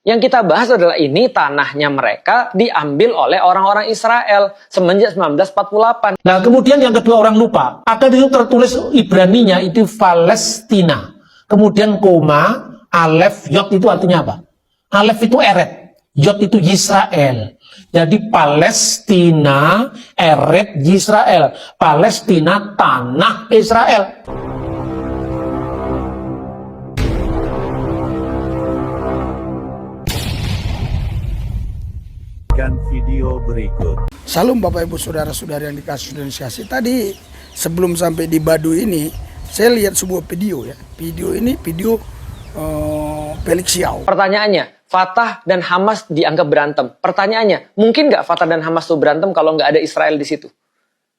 Yang kita bahas adalah ini tanahnya mereka diambil oleh orang-orang Israel semenjak 1948. Nah, kemudian yang kedua orang lupa. Ada di situ tertulis Ibraninya itu Palestina. Kemudian koma, alef, yod itu artinya apa? Alef itu eret, yod itu Yisrael. Jadi Palestina, eret Yisrael. Palestina, tanah Israel. Video berikut. Salam Bapak Ibu Saudara-saudara yang dikasih dan dikasih. Tadi sebelum sampai di Baduy ini, saya lihat sebuah video ya. Video ini video Felix Xiao. Pertanyaannya, Fatah dan Hamas dianggap berantem. Pertanyaannya, mungkin nggak Fatah dan Hamas itu berantem kalau nggak ada Israel di situ?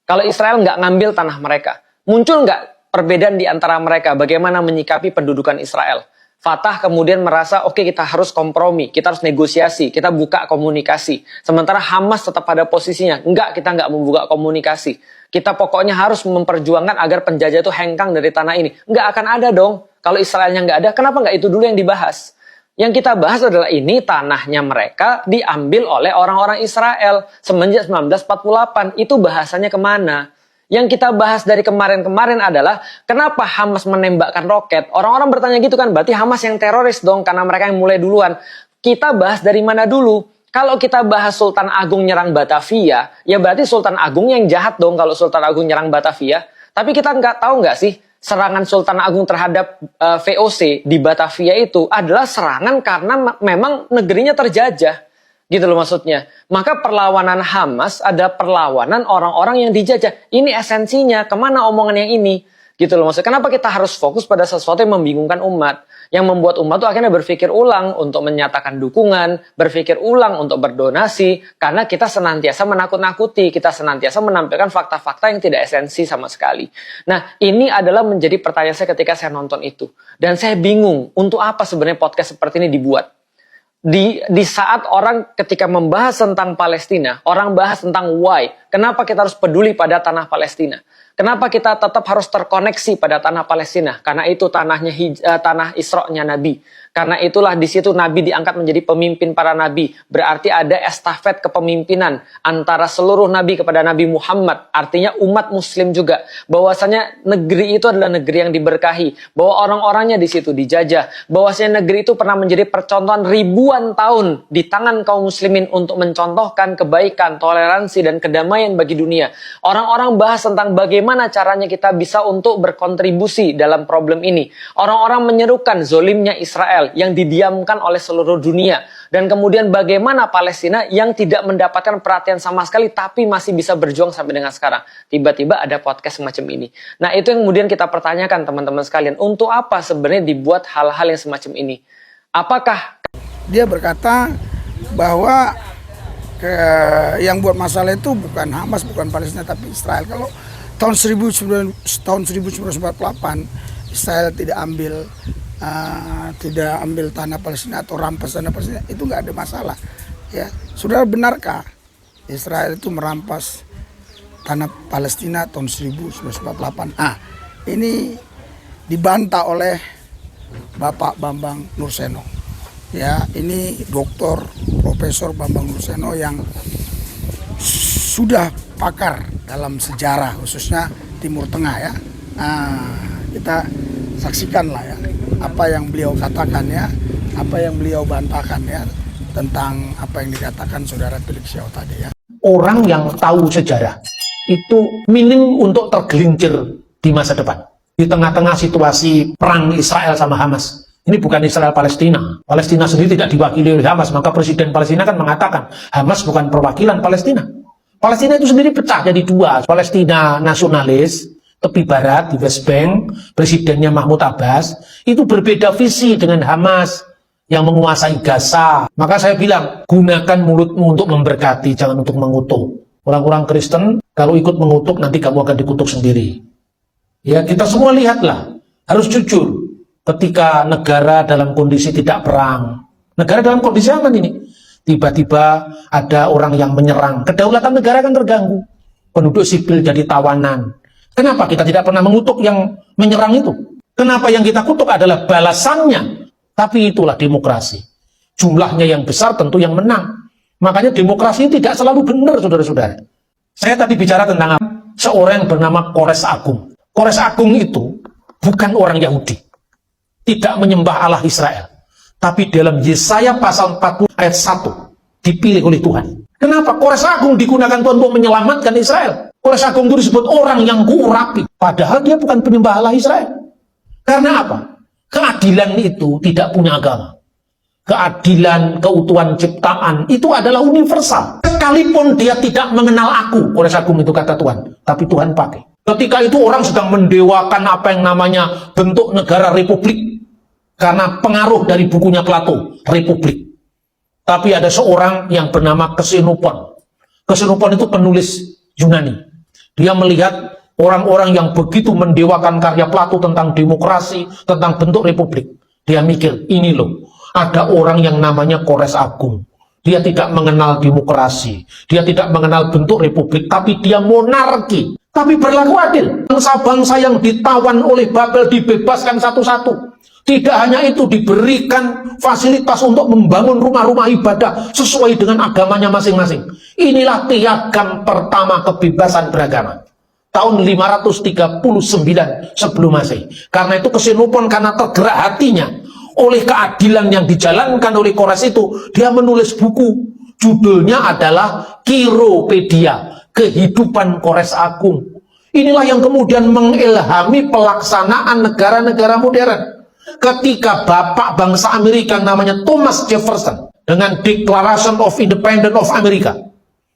Kalau Israel nggak ngambil tanah mereka, muncul nggak perbedaan di antara mereka? Bagaimana menyikapi pendudukan Israel? Fatah kemudian merasa, oke, kita harus kompromi, kita harus negosiasi, kita buka komunikasi. Sementara Hamas tetap pada posisinya, enggak, kita nggak membuka komunikasi. Kita pokoknya harus memperjuangkan agar penjajah itu hengkang dari tanah ini. Nggak akan ada dong. Kalau Israelnya nggak ada, kenapa nggak itu dulu yang dibahas? Yang kita bahas adalah ini tanahnya mereka diambil oleh orang-orang Israel semenjak 1948. Itu bahasanya kemana? Yang kita bahas dari kemarin-kemarin adalah kenapa Hamas menembakkan roket. Orang-orang bertanya gitu kan, berarti Hamas yang teroris dong karena mereka yang mulai duluan. Kita bahas dari mana dulu? Kalau kita bahas Sultan Agung nyerang Batavia, ya berarti Sultan Agung yang jahat dong kalau Sultan Agung nyerang Batavia. Tapi kita nggak tahu nggak sih, serangan Sultan Agung terhadap VOC di Batavia itu adalah serangan karena memang negerinya terjajah. Gitu loh maksudnya. Maka perlawanan Hamas ada perlawanan orang-orang yang dijajah. Ini esensinya. Kemana omongan yang ini? Gitu loh maksudnya. Kenapa kita harus fokus pada sesuatu yang membingungkan umat? Yang membuat umat tuh akhirnya berpikir ulang untuk menyatakan dukungan, berpikir ulang untuk berdonasi, karena kita senantiasa menakut-nakuti, kita senantiasa menampilkan fakta-fakta yang tidak esensi sama sekali. Nah, ini adalah menjadi pertanyaan saya ketika saya nonton itu. Dan saya bingung, untuk apa sebenarnya podcast seperti ini dibuat? Di saat orang ketika membahas tentang Palestina, orang bahas tentang why, kenapa kita harus peduli pada tanah Palestina? Kenapa kita tetap harus terkoneksi pada tanah Palestina? Karena itu tanah Isra-nya Nabi. Karena itulah di situ Nabi diangkat menjadi pemimpin para Nabi. Berarti ada estafet kepemimpinan antara seluruh Nabi kepada Nabi Muhammad. Artinya umat Muslim juga. Bahwasanya negeri itu adalah negeri yang diberkahi. Bahwa orang-orangnya di situ dijajah. Bahwasanya negeri itu pernah menjadi percontohan ribuan tahun di tangan kaum muslimin untuk mencontohkan kebaikan, toleransi, dan kedamaian bagi dunia. Orang-orang bahas tentang bagaimana caranya kita bisa untuk berkontribusi dalam problem ini. Orang-orang menyerukan zolimnya Israel yang didiamkan oleh seluruh dunia. Dan kemudian bagaimana Palestina yang tidak mendapatkan perhatian sama sekali tapi masih bisa berjuang sampai dengan sekarang. Tiba-tiba ada podcast semacam ini. Nah, itu yang kemudian kita pertanyakan teman-teman sekalian. Untuk apa sebenarnya dibuat hal-hal yang semacam ini? Apakah Dia berkata bahwa yang buat masalah itu bukan Hamas, bukan Palestina, tapi Israel. Kalau tahun 1948 Israel tidak ambil tanah Palestina atau rampas tanah Palestina, itu nggak ada masalah. Ya, saudara, benarkah Israel itu merampas tanah Palestina tahun 1948? Ini dibantah oleh Bapak Bambang Nurseno. Ya, ini Dr. Profesor Bambang Nurseno yang sudah pakar dalam sejarah khususnya Timur Tengah ya. Kita saksikanlah ya apa yang beliau katakan ya, apa yang beliau bantahkan ya tentang apa yang dikatakan saudara Felix Xiao tadi ya. Orang yang tahu sejarah itu minim untuk tergelincir di masa depan. Di tengah-tengah situasi perang Israel sama Hamas. Ini bukan Israel Palestina. Palestina sendiri tidak diwakili oleh Hamas. Maka Presiden Palestina kan mengatakan Hamas bukan perwakilan Palestina. Palestina itu sendiri pecah jadi dua. Palestina nasionalis, tepi barat di West Bank, presidennya Mahmud Abbas, itu berbeda visi dengan Hamas yang menguasai Gaza. Maka saya bilang, gunakan mulutmu untuk memberkati, jangan untuk mengutuk. Orang-orang Kristen, kalau ikut mengutuk, nanti kamu akan dikutuk sendiri. Ya, kita semua lihatlah, harus jujur. Ketika negara dalam kondisi tidak perang, negara dalam kondisi aman ini, tiba-tiba ada orang yang menyerang, kedaulatan negara kan terganggu. Penduduk sipil jadi tawanan. Kenapa kita tidak pernah mengutuk yang menyerang itu? Kenapa yang kita kutuk adalah balasannya? Tapi itulah demokrasi. jumlahnya yang besar tentu yang menang. Makanya demokrasi tidak selalu benar, saudara-saudara. Saya tadi bicara tentang seorang yang bernama Kores Agung. Kores Agung itu bukan orang Yahudi, tidak menyembah Allah Israel. Tapi dalam Yesaya pasal 40 ayat 1 dipilih oleh Tuhan. Kenapa? Kores Agung digunakan Tuhan untuk menyelamatkan Israel. Kores Agung itu disebut orang yang kuurapi. Padahal dia bukan penyembah Allah Israel. Karena apa? Keadilan itu tidak punya agama. Keadilan, keutuhan ciptaan itu adalah universal. Sekalipun dia tidak mengenal aku, Kores Agung itu kata Tuhan. Tapi Tuhan pakai. Ketika itu orang sedang mendewakan apa yang namanya bentuk negara republik. Karena pengaruh dari bukunya Plato, Republik. Tapi ada seorang yang bernama Xenophon. Xenophon itu penulis Yunani. Dia melihat orang-orang yang begitu mendewakan karya Plato tentang demokrasi, tentang bentuk republik. Dia mikir, ini loh, ada orang yang namanya Kores Agung. Dia tidak mengenal demokrasi. Dia tidak mengenal bentuk republik, tapi dia monarki. Tapi berlaku adil. Bangsa-bangsa yang ditawan oleh Babel dibebaskan satu-satu. Tidak hanya itu, diberikan fasilitas untuk membangun rumah-rumah ibadah sesuai dengan agamanya masing-masing. Inilah piagam pertama kebebasan beragama. Tahun 539 sebelum Masehi. Karena itu Xenophon karena tergerak hatinya oleh keadilan yang dijalankan oleh Kores itu, dia menulis buku. Judulnya adalah Quiropedia, Kehidupan Kores Agung. Inilah yang kemudian mengilhami pelaksanaan negara-negara modern. Ketika bapak bangsa Amerika namanya Thomas Jefferson dengan Declaration of Independence of America,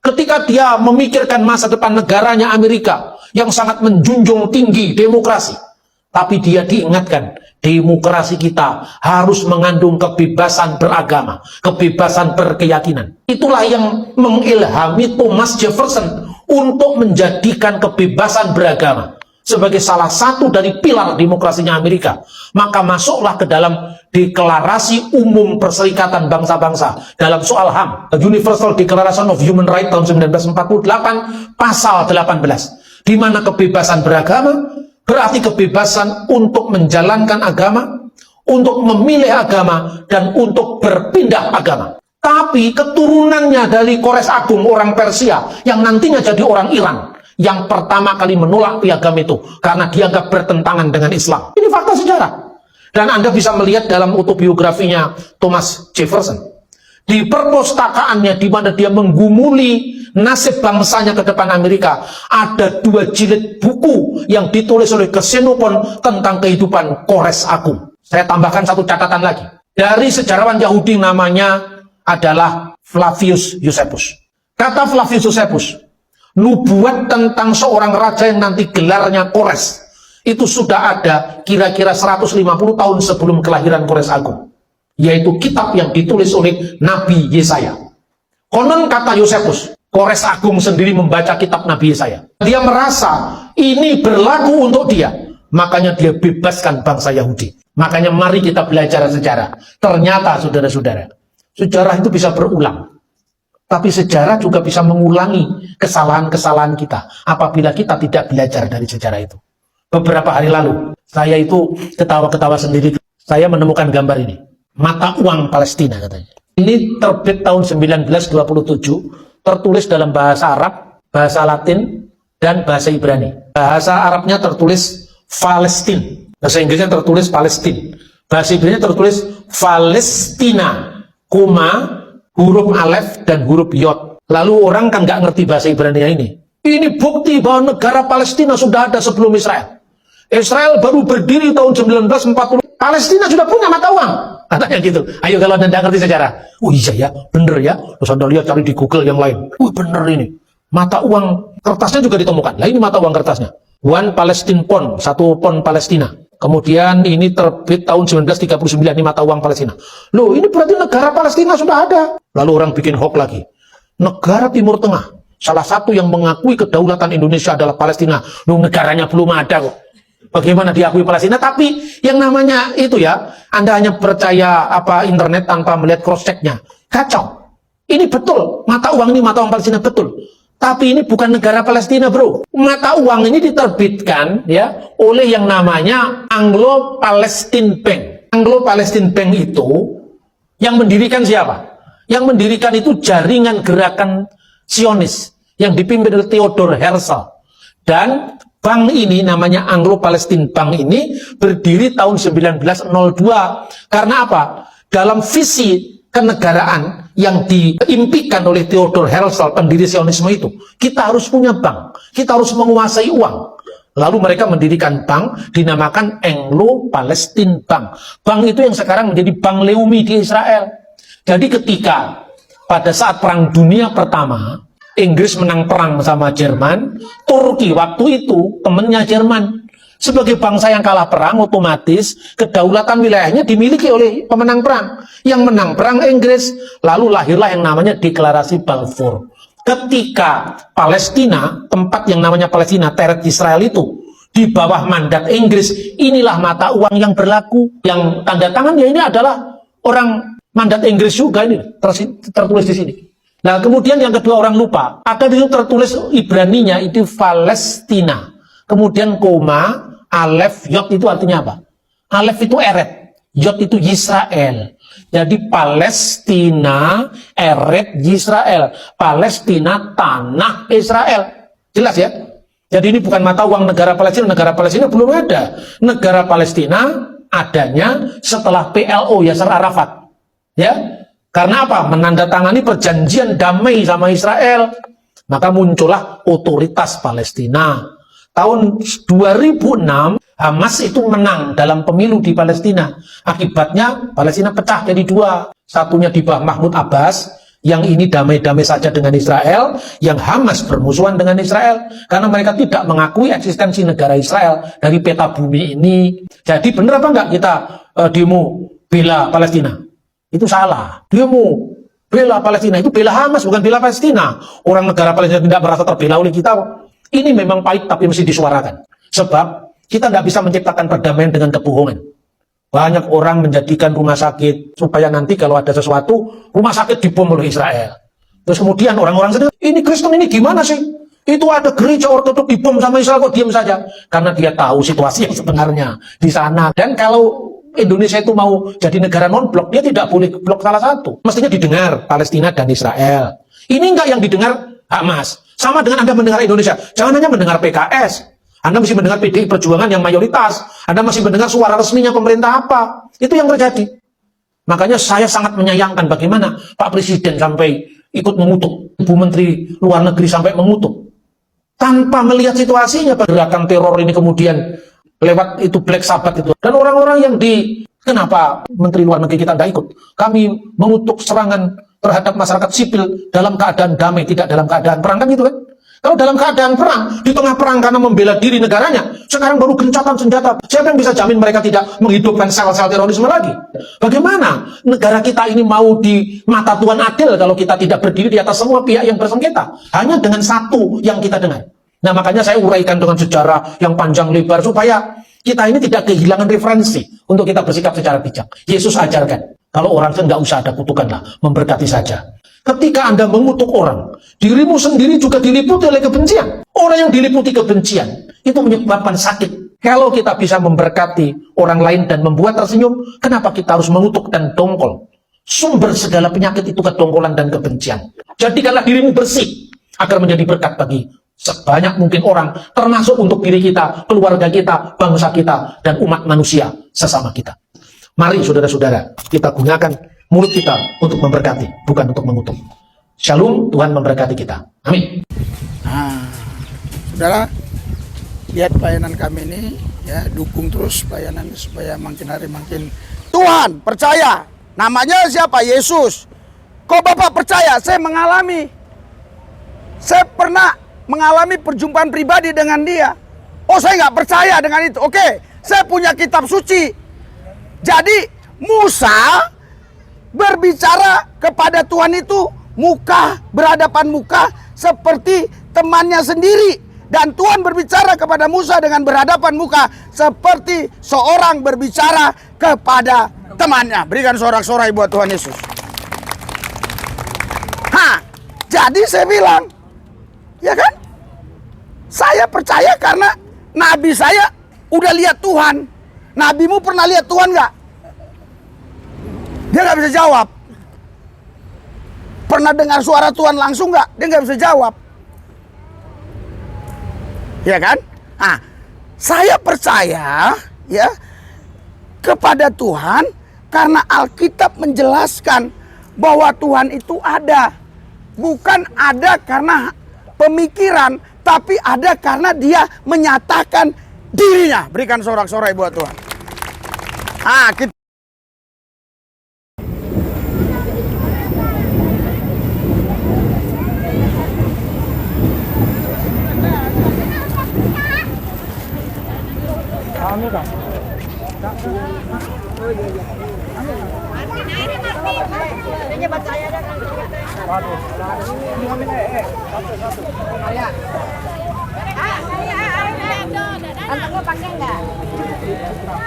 ketika dia memikirkan masa depan negaranya Amerika yang sangat menjunjung tinggi demokrasi, tapi dia diingatkan demokrasi kita harus mengandung kebebasan beragama, kebebasan berkeyakinan. Itulah yang mengilhami Thomas Jefferson untuk menjadikan kebebasan beragama sebagai salah satu dari pilar demokrasinya Amerika. Maka masuklah ke dalam Deklarasi Umum Perserikatan Bangsa-Bangsa dalam soal HAM, Universal Declaration of Human Rights tahun 1948 pasal 18, di mana kebebasan beragama berarti kebebasan untuk menjalankan agama, untuk memilih agama, dan untuk berpindah agama. Tapi keturunannya dari Kores Agung, orang Persia yang nantinya jadi orang Iran, yang pertama kali menolak piagam itu karena dianggap bertentangan dengan Islam. Ini fakta sejarah. Dan Anda bisa melihat dalam autobiografinya Thomas Jefferson. Di perpustakaannya di mana dia menggumuli nasib bangsanya ke depan Amerika, ada 2 jilid buku yang ditulis oleh Xenophon tentang kehidupan Kores Agung. Saya tambahkan satu catatan lagi. Dari sejarawan Yahudi namanya adalah Flavius Josephus. Kata Flavius Josephus, nubuat tentang seorang raja yang nanti gelarnya Kores itu sudah ada kira-kira 150 tahun sebelum kelahiran Kores Agung, yaitu kitab yang ditulis oleh Nabi Yesaya. Konon kata Josephus, Kores Agung sendiri membaca kitab Nabi Yesaya. Dia merasa ini berlaku untuk dia, makanya dia bebaskan bangsa Yahudi. Makanya mari kita belajar sejarah. Ternyata saudara-saudara, sejarah itu bisa berulang. Tapi sejarah juga bisa mengulangi kesalahan-kesalahan kita apabila kita tidak belajar dari sejarah itu. Beberapa hari lalu, saya itu ketawa-ketawa sendiri. Saya menemukan gambar ini. Mata uang Palestina katanya. Ini terbit tahun 1927, tertulis dalam bahasa Arab, bahasa Latin, dan bahasa Ibrani. Bahasa Arabnya tertulis Palestin. Bahasa Inggrisnya tertulis Palestin. Bahasa Ibrani tertulis Palestina, huruf alef dan huruf yod. Lalu orang kan nggak ngerti bahasa Ibrani ini. Ini bukti bahwa negara Palestina sudah ada sebelum Israel. Israel baru berdiri tahun 1940. Palestina sudah punya mata uang. Katanya gitu. Ayo kalau Anda ngerti sejarah. Oh iya ya, bener ya. Terus Anda lihat cari di Google yang lain. Bener ini. Mata uang kertasnya juga ditemukan. Lah ini mata uang kertasnya. One Palestine Pound, 1 pound Palestina. Kemudian ini terbit tahun 1939, ini mata uang Palestina. Loh, ini berarti negara Palestina sudah ada. Lalu orang bikin hoax lagi. Negara Timur Tengah, salah satu yang mengakui kedaulatan Indonesia adalah Palestina. Loh, negaranya belum ada kok. Bagaimana diakui Palestina? Tapi yang namanya itu ya, Anda hanya percaya internet tanpa melihat cross check-nya. Kacau. Ini betul, mata uang ini mata uang Palestina betul. Tapi ini bukan negara Palestina, bro. Mata uang ini diterbitkan ya oleh yang namanya Anglo-Palestine Bank. Anglo-Palestine Bank itu Yang mendirikan siapa? Yang mendirikan itu jaringan gerakan Zionis yang dipimpin oleh Theodor Herzl. Dan bank ini namanya Anglo-Palestine Bank ini berdiri tahun 1902. Karena apa? Dalam visi kenegaraan yang diimpikan oleh Theodor Herzl, pendiri Zionisme itu, kita harus punya bank, kita harus menguasai uang. Lalu mereka mendirikan bank dinamakan Anglo-Palestine Bank. Bank itu yang sekarang menjadi Bank Leumi di Israel. Jadi ketika pada saat Perang Dunia Pertama, Inggris menang perang sama Jerman, Turki waktu itu temannya Jerman. Sebagai bangsa yang kalah perang, otomatis kedaulatan wilayahnya dimiliki oleh pemenang perang. Yang menang perang Inggris, lalu lahirlah yang namanya Deklarasi Balfour. Ketika Palestina, tempat yang namanya Palestina, teret Israel itu, di bawah mandat Inggris, inilah mata uang yang berlaku. Yang tanda tangan ya ini adalah orang mandat Inggris juga, ini tertulis di sini. Nah kemudian yang kedua orang lupa, ada di situ tertulis Ibraninya itu Palestina. Kemudian koma, alef, yod itu artinya apa? Alef itu eret, yod itu Yisrael. Jadi Palestina, eret Yisrael. Palestina, tanah Israel. Jelas ya? Jadi ini bukan mata uang negara Palestina. Negara Palestina belum ada. Negara Palestina adanya setelah PLO, Yasser Arafat. Ya, karena apa? Menandatangani perjanjian damai sama Israel. Maka muncullah otoritas Palestina. Tahun 2006, Hamas itu menang dalam pemilu di Palestina. Akibatnya Palestina pecah jadi dua. Satunya di bawah Mahmud Abbas, yang ini damai-damai saja dengan Israel, yang Hamas bermusuhan dengan Israel, karena mereka tidak mengakui eksistensi negara Israel dari peta bumi ini. Jadi benar apa enggak kita demo bela Palestina? Itu salah. Demo bela Palestina itu bela Hamas, bukan bela Palestina. Orang negara Palestina tidak merasa terbela oleh kita. Ini memang pahit tapi mesti disuarakan. Sebab kita tidak bisa menciptakan perdamaian dengan kebohongan. Banyak orang menjadikan rumah sakit supaya nanti kalau ada sesuatu, rumah sakit dibom oleh Israel. Terus kemudian orang-orang sedang, ini Kristen ini gimana sih? Itu ada gereja ortodok dibom sama Israel kok diam saja? Karena dia tahu situasi yang sebenarnya di sana. Dan kalau Indonesia itu mau jadi negara non-blok, dia tidak boleh blok salah satu. Mestinya didengar Palestina dan Israel. Ini enggak yang didengar Hamas. Sama dengan Anda mendengar Indonesia. Jangan hanya mendengar PKS. Anda masih mendengar PDI Perjuangan yang mayoritas. Anda masih mendengar suara resminya pemerintah apa. Itu yang terjadi. Makanya saya sangat menyayangkan bagaimana Pak Presiden sampai ikut mengutuk. Ibu Menteri Luar Negeri sampai mengutuk. Tanpa melihat situasinya. Gerakan teror ini kemudian lewat itu Black Sabbath itu. Dan orang-orang yang kenapa Menteri Luar Negeri kita tidak ikut? Kami mengutuk serangan terhadap masyarakat sipil dalam keadaan damai, tidak dalam keadaan perang, kan gitu kan? Kalau dalam keadaan perang, di tengah perang karena membela diri negaranya, sekarang baru gencatan senjata. Siapa yang bisa jamin mereka tidak menghidupkan sel-sel terorisme lagi? Bagaimana negara kita ini mau di mata Tuhan adil kalau kita tidak berdiri di atas semua pihak yang bersengketa? Hanya dengan satu yang kita dengar. Nah makanya saya uraikan dengan sejarah yang panjang lebar supaya kita ini tidak kehilangan referensi untuk kita bersikap secara bijak. Yesus ajarkan, kalau orang itu nggak usah ada kutukanlah, memberkati saja. Ketika Anda mengutuk orang, dirimu sendiri juga diliputi oleh kebencian. Orang yang diliputi kebencian itu menyebabkan sakit. Kalau kita bisa memberkati orang lain dan membuat tersenyum, kenapa kita harus mengutuk dan dongkol? Sumber segala penyakit itu kedongkolan dan kebencian. Jadikanlah dirimu bersih agar menjadi berkat bagi sebanyak mungkin orang, termasuk untuk diri kita, keluarga kita, bangsa kita, dan umat manusia sesama kita. Mari saudara-saudara, kita gunakan mulut kita untuk memberkati, bukan untuk mengutuk. Shalom, Tuhan memberkati kita. Amin. Nah, saudara, lihat pelayanan kami ini, ya, dukung terus pelayanan supaya makin hari makin. Tuhan, percaya, namanya siapa? Yesus. Kok Bapak percaya? Saya mengalami. Saya pernah mengalami perjumpaan pribadi dengan dia. Oh, saya nggak percaya dengan itu. Oke, saya punya kitab suci. Jadi Musa berbicara kepada Tuhan itu berhadapan muka seperti temannya sendiri. Dan Tuhan berbicara kepada Musa dengan berhadapan muka seperti seorang berbicara kepada temannya. Berikan sorak-sorai buat Tuhan Yesus. Jadi saya bilang, ya kan? Saya percaya karena nabi saya udah lihat Tuhan. Nabimu pernah lihat Tuhan nggak? Dia nggak bisa jawab. Pernah dengar suara Tuhan langsung nggak? Dia nggak bisa jawab. Ya kan? Nah, saya percaya ya kepada Tuhan karena Alkitab menjelaskan bahwa Tuhan itu ada. Bukan ada karena pemikiran, tapi ada karena dia menyatakan dirinya. Berikan sorak-sorai buat Tuhan. Ah, kita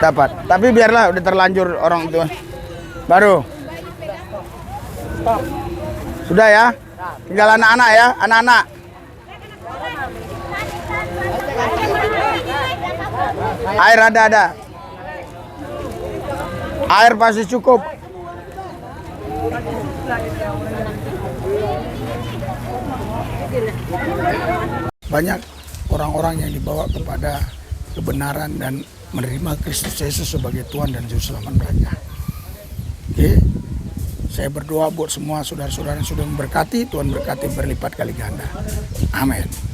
dapat. Tapi biarlah udah terlanjur orang tua. Baru. Sudah ya? Tinggal anak-anak ya, anak-anak. Air ada. Air pasti cukup. Banyak orang-orang yang dibawa kepada kebenaran dan menerima Kristus Yesus sebagai Tuhan dan Juru Selamat mereka. Oke, saya berdoa buat semua saudara-saudara yang sudah memberkati, Tuhan berkati berlipat kali ganda. Amin.